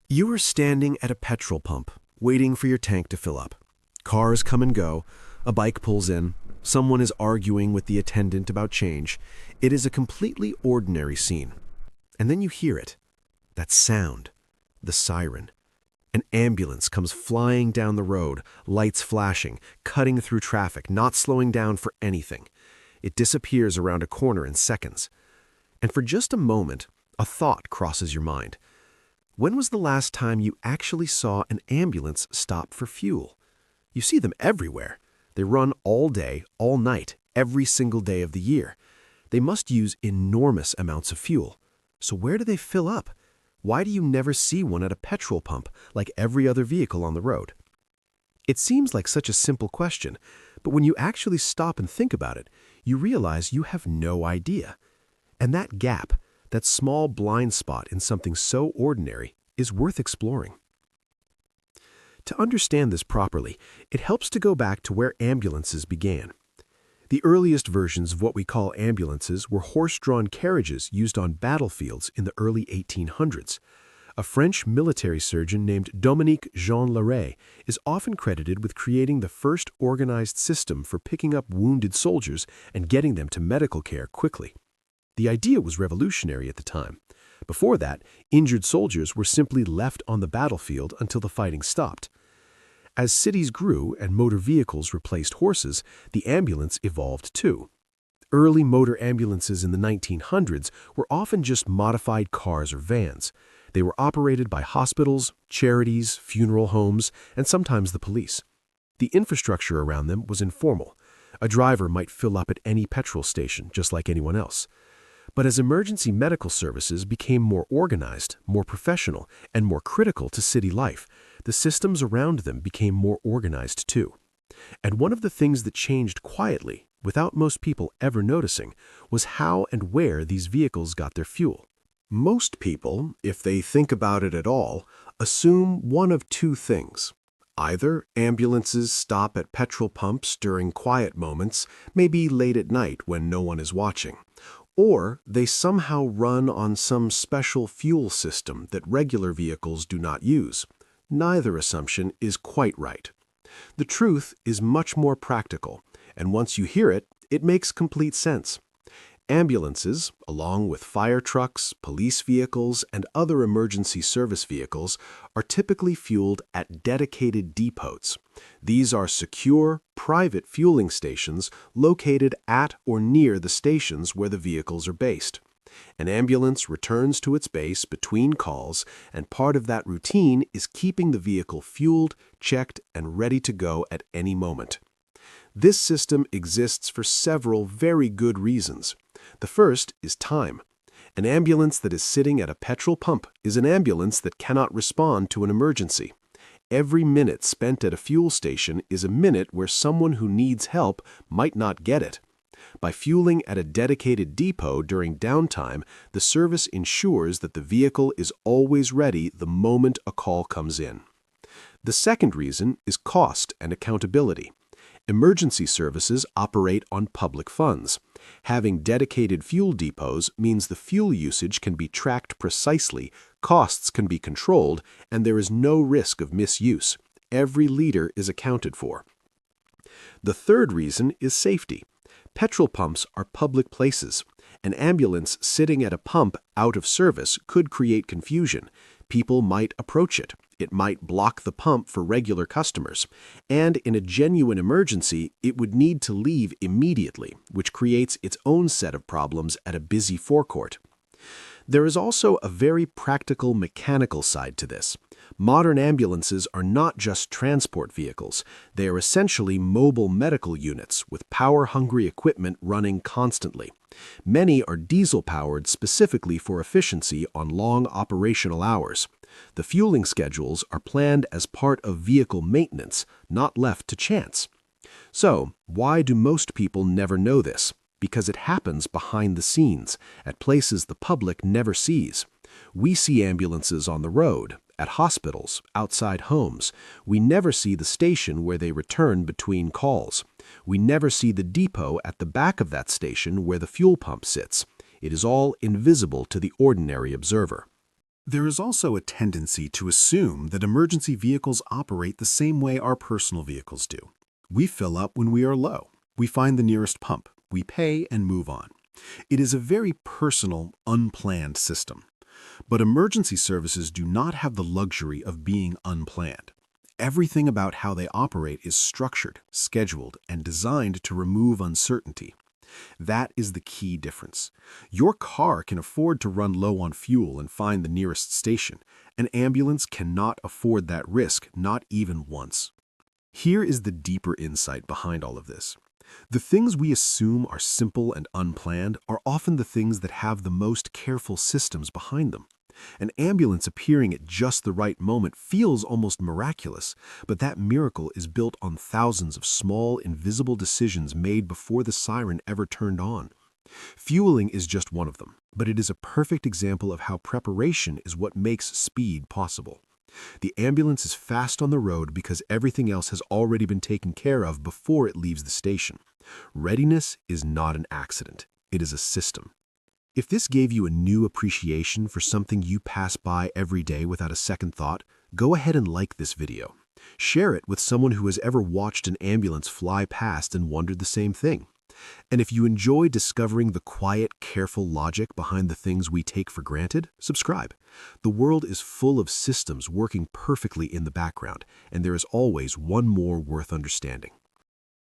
You are standing at a petrol pump, waiting for your tank to fill up. Cars come and go, a bike pulls in, someone is arguing with the attendant about change. It is a completely ordinary scene. And then you hear it, that sound, the siren. An ambulance comes flying down the road, lights flashing, cutting through traffic, not slowing down for anything. It disappears around a corner in seconds. And for just a moment, a thought crosses your mind. When was the last time you actually saw an ambulance stop for fuel? You see them everywhere. They run all day, all night, every single day of the year. They must use enormous amounts of fuel. So where do they fill up? Why do you never see one at a petrol pump like every other vehicle on the road? It seems like such a simple question, but when you actually stop and think about it, you realize you have no idea. And that gap, that small blind spot in something so ordinary, is worth exploring. To understand this properly, it helps to go back to where ambulances began. The earliest versions of what we call ambulances were horse-drawn carriages used on battlefields in the early 1800s. A French military surgeon named Dominique Jean Larrey is often credited with creating the first organized system for picking up wounded soldiers and getting them to medical care quickly. The idea was revolutionary at the time. Before that, injured soldiers were simply left on the battlefield until the fighting stopped. As cities grew and motor vehicles replaced horses, the ambulance evolved too. Early motor ambulances in the 1900s were often just modified cars or vans. They were operated by hospitals, charities, funeral homes, and sometimes the police. The infrastructure around them was informal. A driver might fill up at any petrol station, just like anyone else. But as emergency medical services became more organized, more professional, and more critical to city life, the systems around them became more organized too. And one of the things that changed quietly, without most people ever noticing, was how and where these vehicles got their fuel. Most people, if they think about it at all, assume one of two things. Either ambulances stop at petrol pumps during quiet moments, maybe late at night when no one is watching, or they somehow run on some special fuel system that regular vehicles do not use. Neither assumption is quite right. The truth is much more practical, and once you hear it, it makes complete sense. Ambulances, along with fire trucks, police vehicles, and other emergency service vehicles, are typically fueled at dedicated depots. These are secure, private fueling stations located at or near the stations where the vehicles are based. An ambulance returns to its base between calls, and part of that routine is keeping the vehicle fueled, checked, and ready to go at any moment. This system exists for several very good reasons. The first is time. An ambulance that is sitting at a petrol pump is an ambulance that cannot respond to an emergency. Every minute spent at a fuel station is a minute where someone who needs help might not get it. By fueling at a dedicated depot during downtime, the service ensures that the vehicle is always ready the moment a call comes in. The second reason is cost and accountability. Emergency services operate on public funds. Having dedicated fuel depots means the fuel usage can be tracked precisely, costs can be controlled, and there is no risk of misuse. Every liter is accounted for. The third reason is safety. Petrol pumps are public places. An ambulance sitting at a pump out of service could create confusion. People might approach it. It might block the pump for regular customers. And in a genuine emergency, it would need to leave immediately, which creates its own set of problems at a busy forecourt. There is also a very practical mechanical side to this. Modern ambulances are not just transport vehicles. They are essentially mobile medical units with power-hungry equipment running constantly. Many are diesel-powered specifically for efficiency on long operational hours. The fueling schedules are planned as part of vehicle maintenance, not left to chance. So, why do most people never know this? Because it happens behind the scenes, at places the public never sees. We see ambulances on the road, at hospitals, outside homes. We never see the station where they return between calls. We never see the depot at the back of that station where the fuel pump sits. It is all invisible to the ordinary observer. There is also a tendency to assume that emergency vehicles operate the same way our personal vehicles do. We fill up when we are low. We find the nearest pump. We pay and move on. It is a very personal, unplanned system. But emergency services do not have the luxury of being unplanned. Everything about how they operate is structured, scheduled, and designed to remove uncertainty. That is the key difference. Your car can afford to run low on fuel and find the nearest station. An ambulance cannot afford that risk, not even once. Here is the deeper insight behind all of this. The things we assume are simple and unplanned are often the things that have the most careful systems behind them. An ambulance appearing at just the right moment feels almost miraculous, but that miracle is built on thousands of small, invisible decisions made before the siren ever turned on. Fueling is just one of them, but it is a perfect example of how preparation is what makes speed possible. The ambulance is fast on the road because everything else has already been taken care of before it leaves the station. Readiness is not an accident. It is a system. If this gave you a new appreciation for something you pass by every day without a second thought, go ahead and like this video. Share it with someone who has ever watched an ambulance fly past and wondered the same thing. And if you enjoy discovering the quiet, careful logic behind the things we take for granted, subscribe. The world is full of systems working perfectly in the background, and there is always one more worth understanding.